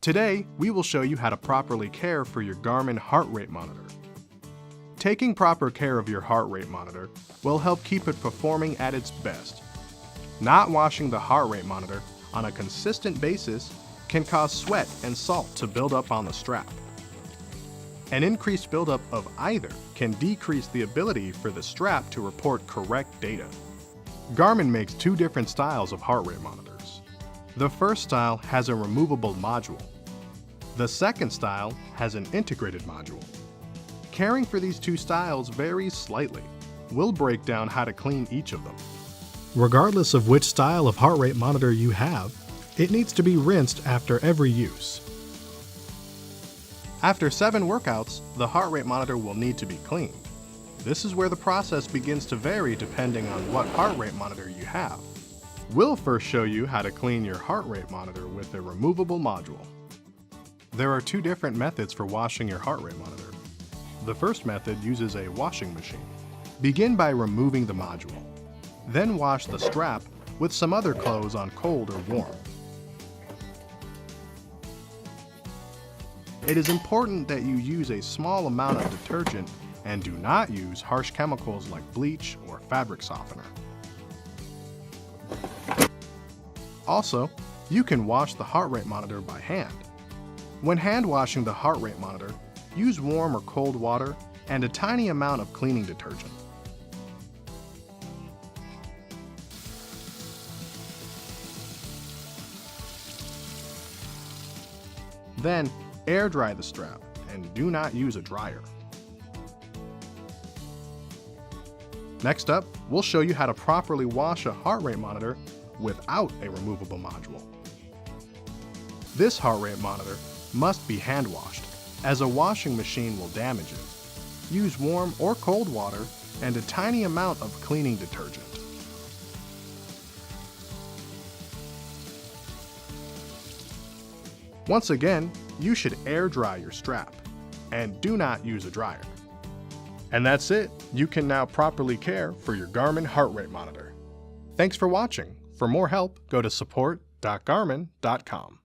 Today, we will show you how to properly care for your Garmin heart rate monitor. Taking proper care of your heart rate monitor will help keep it performing at its best. Not washing the heart rate monitor on a consistent basis can cause sweat and salt to build up on the strap. An increased buildup of either can decrease the ability for the strap to report correct data. Garmin makes two different styles of heart rate monitors. The first style has a removable module. The second style has an integrated module. Caring for these two styles varies slightly. We'll break down how to clean each of them. Regardless of which style of heart rate monitor you have, it needs to be rinsed after every use. After 7 workouts, the heart rate monitor will need to be cleaned. This is where the process begins to vary depending on what heart rate monitor you have. We'll first show you how to clean your heart rate monitor with a removable module. There are 2 different methods for washing your heart rate monitor. The first method uses a washing machine. Begin by removing the module. Then wash the strap with some other clothes on cold or warm. It is important that you use a small amount of detergent and do not use harsh chemicals like bleach or fabric softener. Also, you can wash the heart rate monitor by hand. When hand washing the heart rate monitor, use warm or cold water and a tiny amount of cleaning detergent. Then, air dry the strap and do not use a dryer. Next up, we'll show you how to properly wash a heart rate monitor without a removable module. This heart rate monitor must be hand washed, as a washing machine will damage it. Use warm or cold water and a tiny amount of cleaning detergent. Once again, you should air dry your strap, and do not use a dryer. And that's it. You can now properly care for your Garmin heart rate monitor. Thanks for watching. For more help, go to support.garmin.com.